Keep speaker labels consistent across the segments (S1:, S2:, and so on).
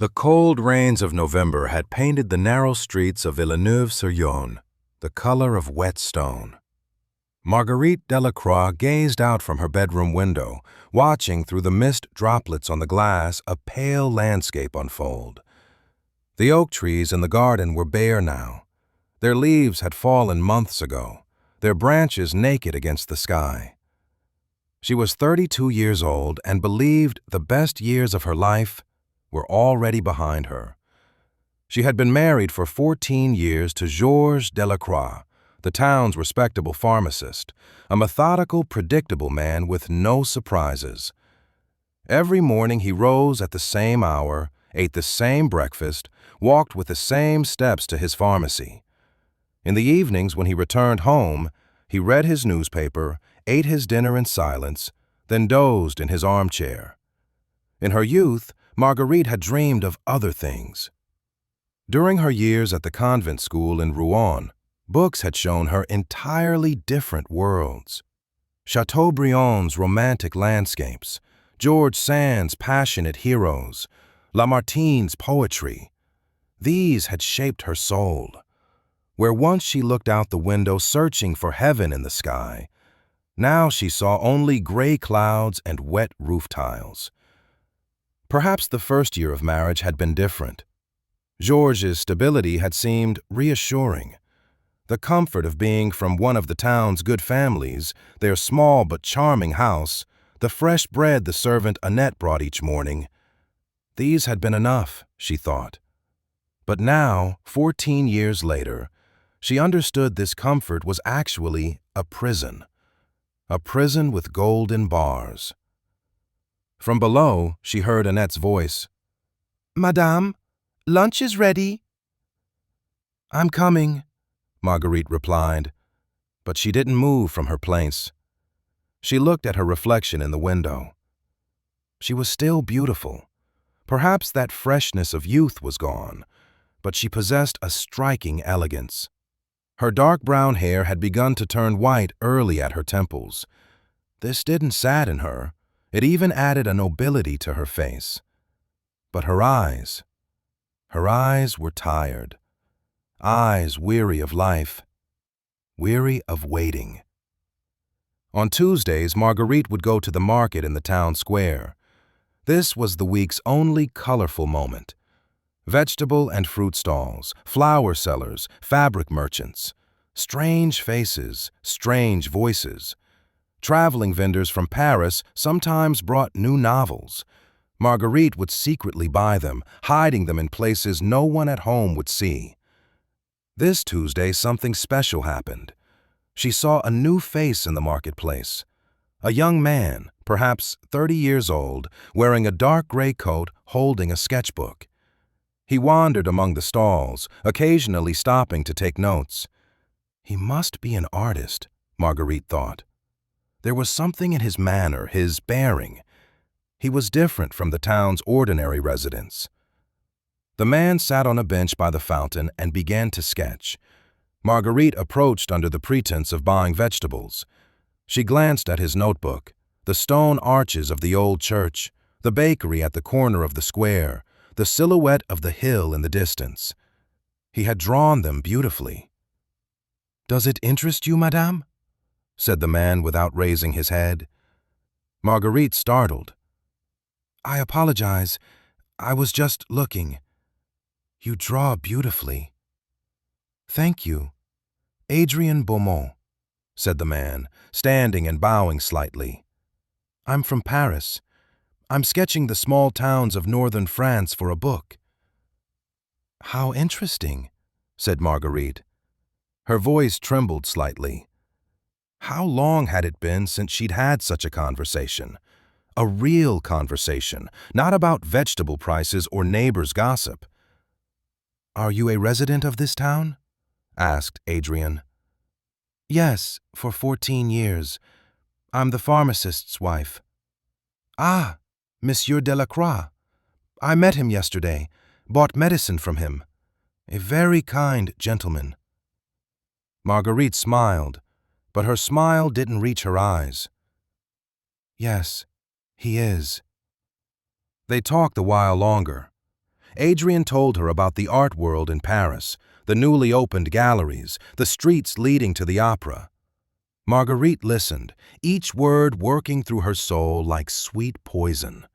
S1: The cold rains of November had painted the narrow streets of Villeneuve-sur-Yonne the color of wet stone. Marguerite Delacroix gazed out from her bedroom window, watching through the mist droplets on the glass a pale landscape unfold. The oak trees in the garden were bare now. Their leaves had fallen months ago, their branches naked against the sky. She was 32 years old and believed the best years of her life were already behind her. She had been married for 14 years to Georges Delacroix, the town's respectable pharmacist, a methodical, predictable man with no surprises. Every morning he rose at the same hour, ate the same breakfast, walked with the same steps to his pharmacy. In the evenings when he returned home, he read his newspaper, ate his dinner in silence, then dozed in his armchair. In her youth, Marguerite had dreamed of other things. During her years at the convent school in Rouen, books had shown her entirely different worlds. Chateaubriand's romantic landscapes, George Sand's passionate heroes, Lamartine's poetry. These had shaped her soul. Where once she looked out the window searching for heaven in the sky, now she saw only gray clouds and wet roof tiles. Perhaps the first year of marriage had been different. Georges' stability had seemed reassuring. The comfort of being from one of the town's good families, their small but charming house, the fresh bread the servant Annette brought each morning, these had been enough, she thought. But now, 14 years later, she understood this comfort was actually a prison with golden bars. From below, she heard Annette's voice. "Madame, lunch is ready." "I'm coming," Marguerite replied, but she didn't move from her place. She looked at her reflection in the window. She was still beautiful. Perhaps that freshness of youth was gone, but she possessed a striking elegance. Her dark brown hair had begun to turn white early at her temples. This didn't sadden her. It even added a nobility to her face. But her eyes were tired. Eyes weary of life, weary of waiting. On Tuesdays, Marguerite would go to the market in the town square. This was the week's only colorful moment. Vegetable and fruit stalls, flower sellers, fabric merchants. Strange faces, strange voices. Traveling vendors from Paris sometimes brought new novels. Marguerite would secretly buy them, hiding them in places no one at home would see. This Tuesday, something special happened. She saw a new face in the marketplace. A young man, perhaps 30 years old, wearing a dark gray coat, holding a sketchbook. He wandered among the stalls, occasionally stopping to take notes. He must be an artist, Marguerite thought. There was something in his manner, his bearing. He was different from the town's ordinary residents. The man sat on a bench by the fountain and began to sketch. Marguerite approached under the pretense of buying vegetables. She glanced at his notebook, the stone arches of the old church, the bakery at the corner of the square, the silhouette of the hill in the distance. He had drawn them beautifully. "Does it interest you, madame?" said the man without raising his head. Marguerite startled. "I apologize. I was just looking. You draw beautifully." "Thank you. Adrien Beaumont," said the man, standing and bowing slightly. "I'm from Paris. I'm sketching the small towns of northern France for a book." "How interesting," said Marguerite. Her voice trembled slightly. How long had it been since she'd had such a conversation? A real conversation, not about vegetable prices or neighbors' gossip. "Are you a resident of this town?" asked Adrien. "Yes, for 14 years. I'm the pharmacist's wife." "Ah, Monsieur Delacroix. I met him yesterday, bought medicine from him. A very kind gentleman." Marguerite smiled, but her smile didn't reach her eyes. "Yes, he is." They talked a while longer. Adrian told her about the art world in Paris, the newly opened galleries, the streets leading to the opera. Marguerite listened, each word working through her soul like sweet poison.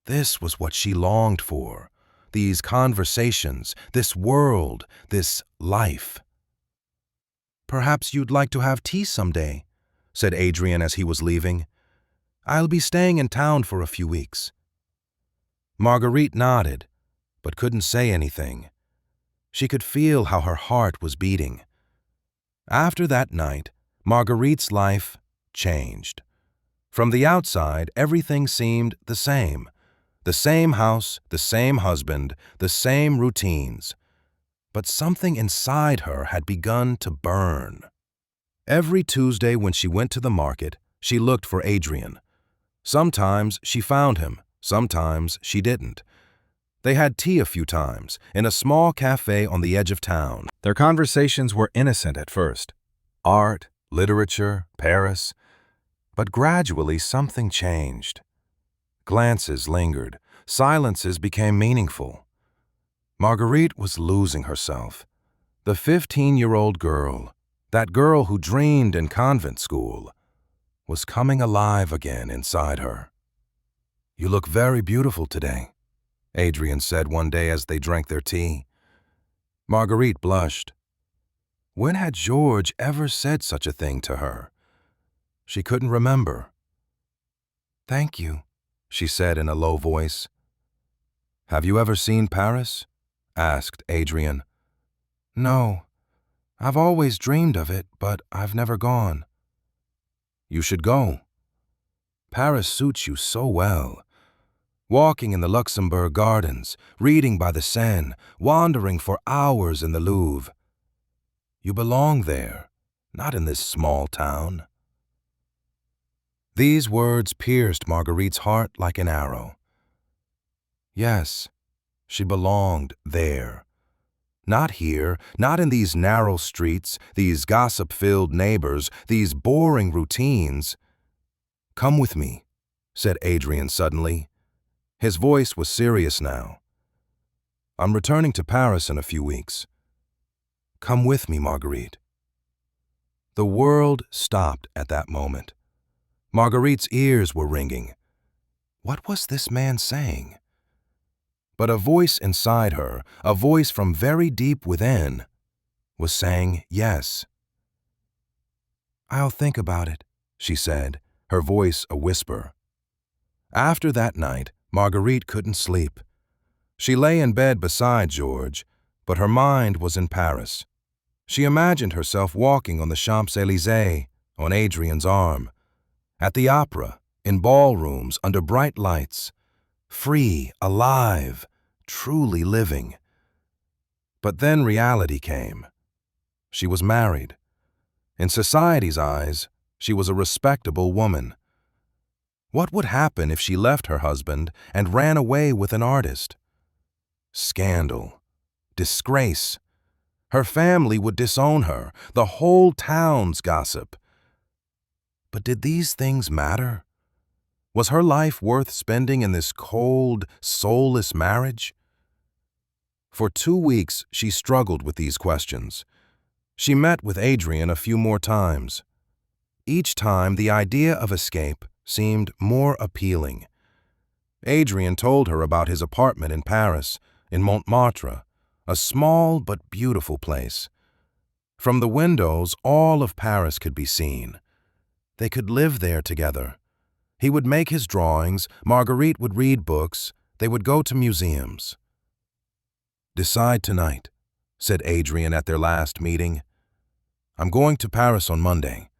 S1: This was what she longed for, these conversations, this world, this life. "Perhaps you'd like to have tea someday," said Adrian as he was leaving. "I'll be staying in town for a few weeks." Marguerite nodded, but couldn't say anything. She could feel how her heart was beating. After that night, Marguerite's life changed. From the outside, everything seemed the same. The same house, the same husband, the same routines. But something inside her had begun to burn. Every Tuesday when she went to the market, she looked for Adrian. Sometimes she found him, sometimes she didn't. They had tea a few times, in a small cafe on the edge of town. Their conversations were innocent at first. Art, literature, Paris. But gradually something changed. Glances lingered. Silences became meaningful. Marguerite was losing herself. The 15-year-old girl, that girl who dreamed in convent school, was coming alive again inside her. "You look very beautiful today," Adrian said one day as they drank their tea. Marguerite blushed. When had George ever said such a thing to her? She couldn't remember. "Thank you," she said in a low voice. "Have you ever seen Paris?" asked Adrian. "No. I've always dreamed of it, but I've never gone." "You should go. Paris suits you so well. Walking in the Luxembourg Gardens, reading by the Seine, wandering for hours in the Louvre. You belong there, not in this small town." These words pierced Marguerite's heart like an arrow. Yes, she belonged there. Not here, not in these narrow streets, these gossip-filled neighbors, these boring routines. "Come with me," said Adrian suddenly. His voice was serious now. "I'm returning to Paris in a few weeks. Come with me, Marguerite." The world stopped at that moment. Marguerite's ears were ringing. What was this man saying? But a voice inside her, a voice from very deep within, was saying yes. "I'll think about it," she said, her voice a whisper. After that night, Marguerite couldn't sleep. She lay in bed beside George, but her mind was in Paris. She imagined herself walking on the Champs-Élysées, on Adrian's arm, at the opera, in ballrooms under bright lights, free, alive, truly living. But then reality came. She was married. In society's eyes, she was a respectable woman. What would happen if she left her husband and ran away with an artist? Scandal. Disgrace. Her family would disown her, the whole town's gossip. But did these things matter? Was her life worth spending in this cold, soulless marriage? For 2 weeks, she struggled with these questions. She met with Adrian a few more times. Each time, the idea of escape seemed more appealing. Adrian told her about his apartment in Paris, in Montmartre, a small but beautiful place. From the windows, all of Paris could be seen. They could live there together. He would make his drawings, Marguerite would read books, they would go to museums. "Decide tonight," said Adrian at their last meeting. "I'm going to Paris on Monday.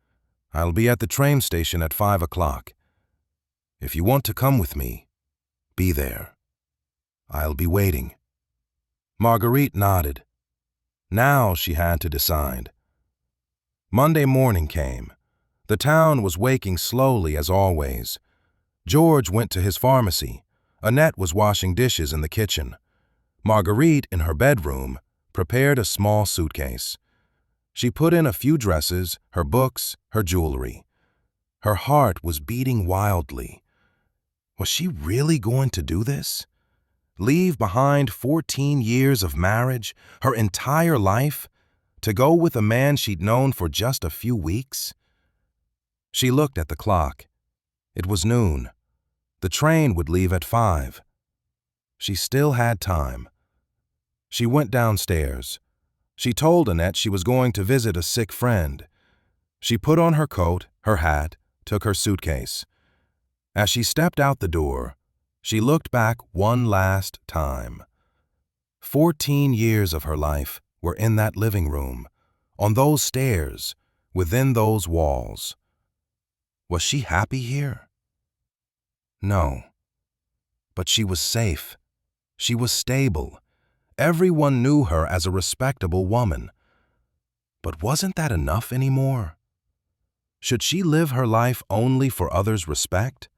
S1: I'll be at the train station at 5 o'clock. If you want to come with me, be there. I'll be waiting." Marguerite nodded. Now she had to decide. Monday morning came. The town was waking slowly as always. George went to his pharmacy. Annette was washing dishes in the kitchen. Marguerite, in her bedroom, prepared a small suitcase. She put in a few dresses, her books, her jewelry. Her heart was beating wildly. Was she really going to do this? Leave behind 14 years of marriage, her entire life, to go with a man she'd known for just a few weeks? She looked at the clock. It was noon. The train would leave at 5. She still had time. She went downstairs. She told Annette she was going to visit a sick friend. She put on her coat, her hat, took her suitcase. As she stepped out the door, she looked back one last time. 14 years of her life were in that living room, on those stairs, within those walls. Was she happy here? No. But she was safe. She was stable. Everyone knew her as a respectable woman. But wasn't that enough anymore? Should she live her life only for others' respect?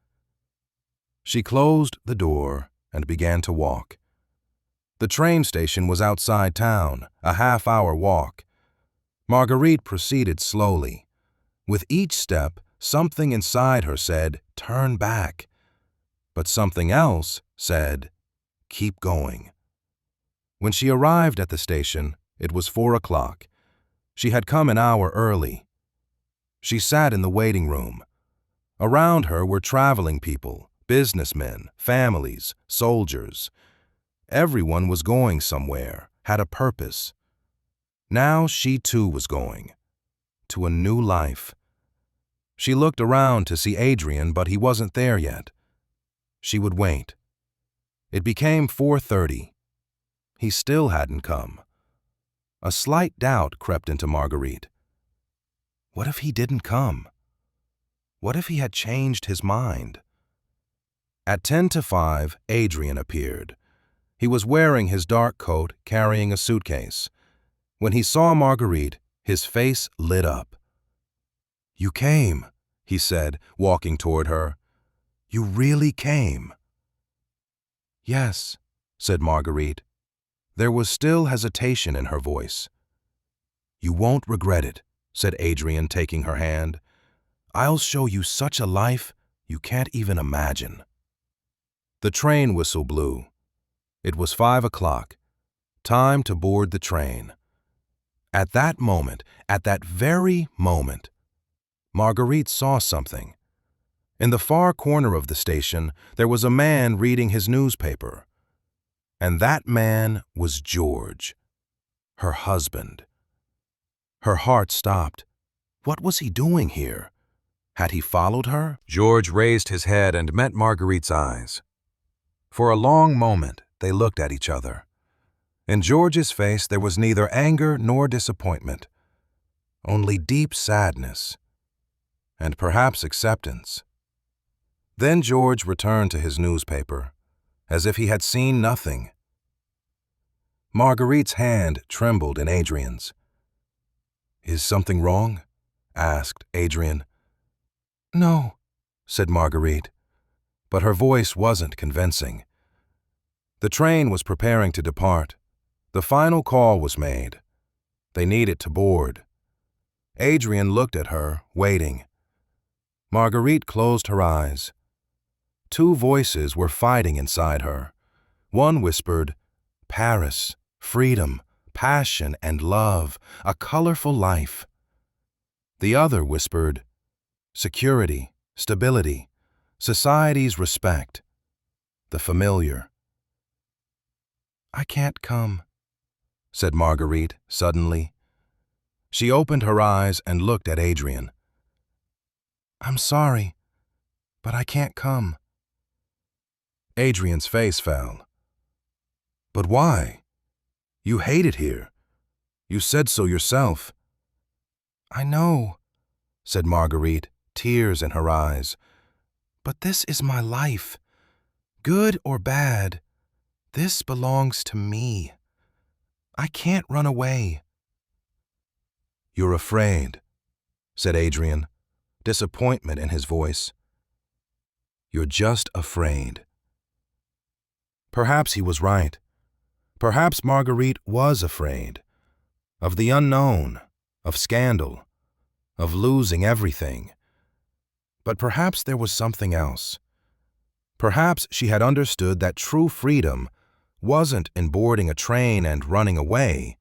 S1: She closed the door and began to walk. The train station was outside town, a half-hour walk. Marguerite proceeded slowly. With each step, something inside her said, "Turn back." But something else said, "Keep going." When she arrived at the station, it was 4 o'clock. She had come an hour early. She sat in the waiting room. Around her were traveling people, businessmen, families, soldiers. Everyone was going somewhere, had a purpose. Now she too was going. To a new life. She looked around to see Adrien, but he wasn't there yet. She would wait. It became 4:30. He still hadn't come. A slight doubt crept into Marguerite. What if he didn't come? What if he had changed his mind? At 10 to 5, Adrien appeared. He was wearing his dark coat, carrying a suitcase. When he saw Marguerite, his face lit up. "You came," he said, walking toward her. "You really came." "Yes," said Marguerite. There was still hesitation in her voice. "You won't regret it," said Adrien, taking her hand. "I'll show you such a life you can't even imagine." The train whistle blew. It was 5 o'clock. Time to board the train. At that moment, at that very moment, Marguerite saw something. In the far corner of the station, there was a man reading his newspaper. And that man was George, her husband. Her heart stopped. What was he doing here? Had he followed her? George raised his head and met Marguerite's eyes. For a long moment, they looked at each other. In George's face, there was neither anger nor disappointment, only deep sadness, and perhaps acceptance. Then George returned to his newspaper, as if he had seen nothing. Marguerite's hand trembled in Adrien's. "Is something wrong?" asked Adrien. "No," said Marguerite, but her voice wasn't convincing. The train was preparing to depart. The final call was made. They needed to board. Adrien looked at her, waiting. Marguerite closed her eyes. Two voices were fighting inside her. One whispered, "Paris, freedom, passion, and love, a colorful life." The other whispered, "Security, stability, society's respect, the familiar." "I can't come," said Marguerite suddenly. She opened her eyes and looked at Adrien. "I'm sorry, but I can't come." Adrien's face fell. "But why? You hate it here. You said so yourself." "I know," said Marguerite, tears in her eyes. "But this is my life. Good or bad, this belongs to me. I can't run away." "You're afraid," said Adrien, disappointment in his voice. "You're just afraid." Perhaps he was right. Perhaps Marguerite was afraid. Of the unknown, of scandal, of losing everything. But perhaps there was something else. Perhaps she had understood that true freedom wasn't in boarding a train and running away,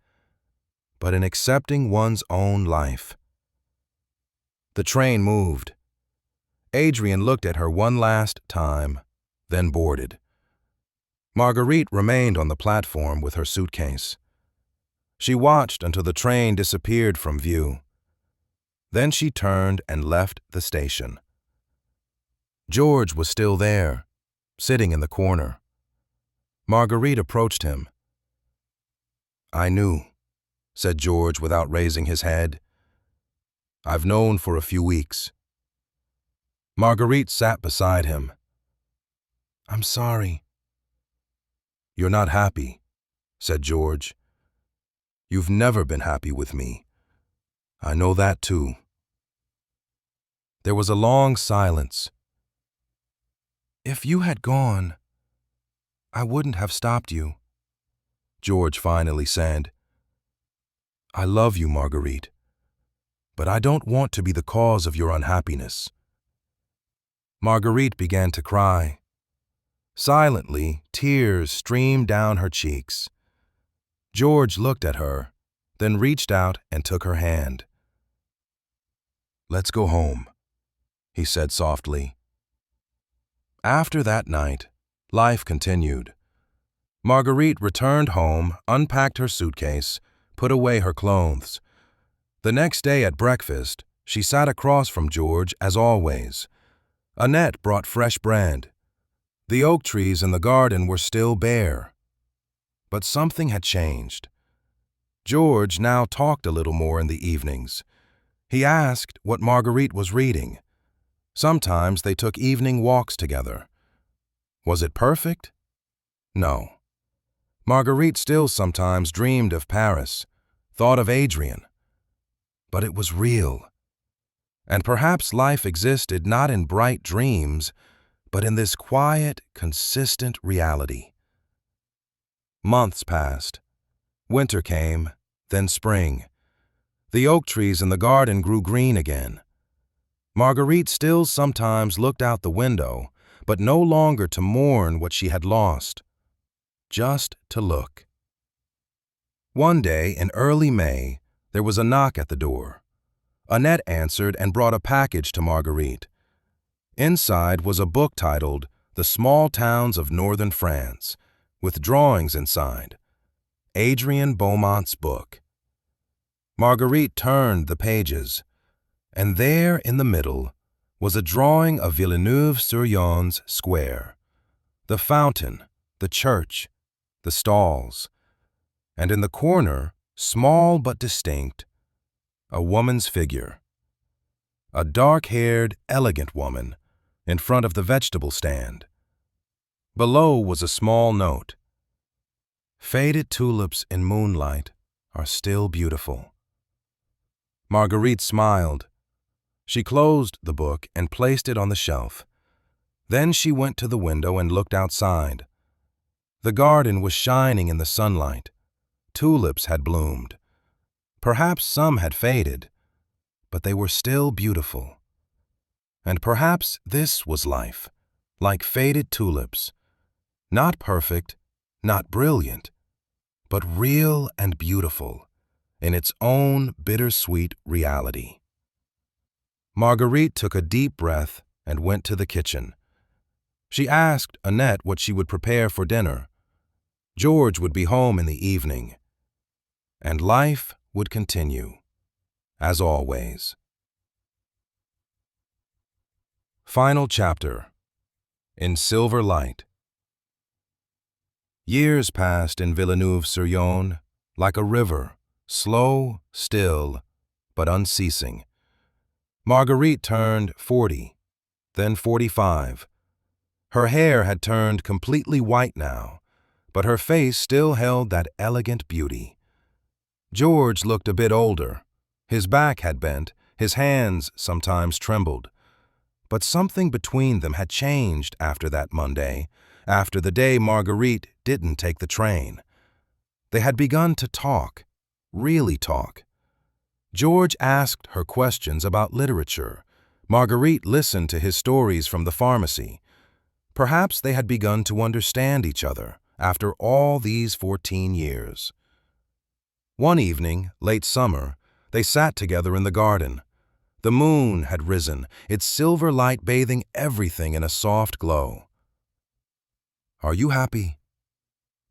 S1: but in accepting one's own life. The train moved. Adrian looked at her one last time, then boarded. Marguerite remained on the platform with her suitcase. She watched until the train disappeared from view. Then she turned and left the station. George was still there, sitting in the corner. Marguerite approached him. "I knew," said George without raising his head. "I've known for a few weeks." Marguerite sat beside him. "I'm sorry." "You're not happy," said George. "You've never been happy with me. I know that too." There was a long silence. "If you had gone, I wouldn't have stopped you," George finally said. "I love you, Marguerite, but I don't want to be the cause of your unhappiness." Marguerite began to cry. Silently, tears streamed down her cheeks. George looked at her, then reached out and took her hand. "Let's go home," he said softly. After that night, life continued. Marguerite returned home, unpacked her suitcase, put away her clothes. The next day at breakfast, she sat across from George as always. Annette brought fresh bread. The oak trees in the garden were still bare. But something had changed. George now talked a little more in the evenings. He asked what Marguerite was reading. Sometimes they took evening walks together. Was it perfect? No. Marguerite still sometimes dreamed of Paris, thought of Adrian. But it was real. And perhaps life existed not in bright dreams, but in this quiet, consistent reality. Months passed. Winter came, then spring. The oak trees in the garden grew green again. Marguerite still sometimes looked out the window, but no longer to mourn what she had lost, just to look. One day in early May, there was a knock at the door. Annette answered and brought a package to Marguerite. Inside was a book titled The Small Towns of Northern France, with drawings inside. Adrian Beaumont's book. Marguerite turned the pages, and there in the middle was a drawing of Villeneuve-sur-Yonne's square, the fountain, the church, the stalls, and in the corner, small but distinct, a woman's figure. A dark-haired, elegant woman in front of the vegetable stand. Below was a small note. "Faded tulips in moonlight are still beautiful." Marguerite smiled. She closed the book and placed it on the shelf. Then she went to the window and looked outside. The garden was shining in the sunlight. Tulips had bloomed. Perhaps some had faded, but they were still beautiful. And perhaps this was life, like faded tulips. Not perfect, not brilliant, but real and beautiful in its own bittersweet reality. Marguerite took a deep breath and went to the kitchen. She asked Annette what she would prepare for dinner. George would be home in the evening. And life would continue, as always. Final chapter. In Silver Light. Years passed in Villeneuve-sur-Yonne, like a river, slow, still, but unceasing. Marguerite turned 40, then 45. Her hair had turned completely white now, but her face still held that elegant beauty. George looked a bit older. His back had bent, his hands sometimes trembled. But something between them had changed after that Monday, after the day Marguerite didn't take the train. They had begun to talk, really talk. George asked her questions about literature. Marguerite listened to his stories from the pharmacy. Perhaps they had begun to understand each other. after all these 14 years. One evening, late summer, they sat together in the garden. The moon had risen, its silver light bathing everything in a soft glow. "Are you happy?"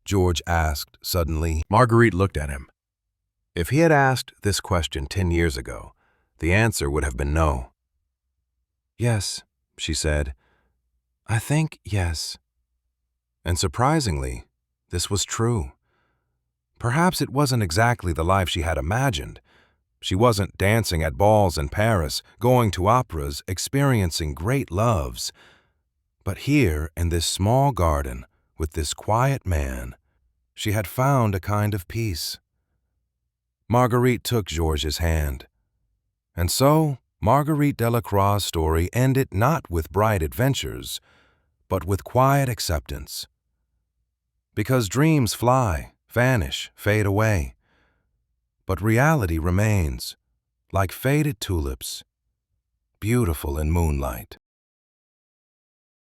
S1: George asked suddenly.
S2: Marguerite looked at him. If he had asked this question 10 years ago, the answer would have been no.
S1: "Yes," she said. "I think yes." And surprisingly, this was true. Perhaps it wasn't exactly the life she had imagined. She wasn't dancing at balls in Paris, going to operas, experiencing great loves. But here, in this small garden, with this quiet man, she had found a kind of peace. Marguerite took Georges' hand. And so, Marguerite Delacroix's story ended not with bright adventures, but with quiet acceptance. Because dreams fly, vanish, fade away. But reality remains, like faded tulips, beautiful in moonlight.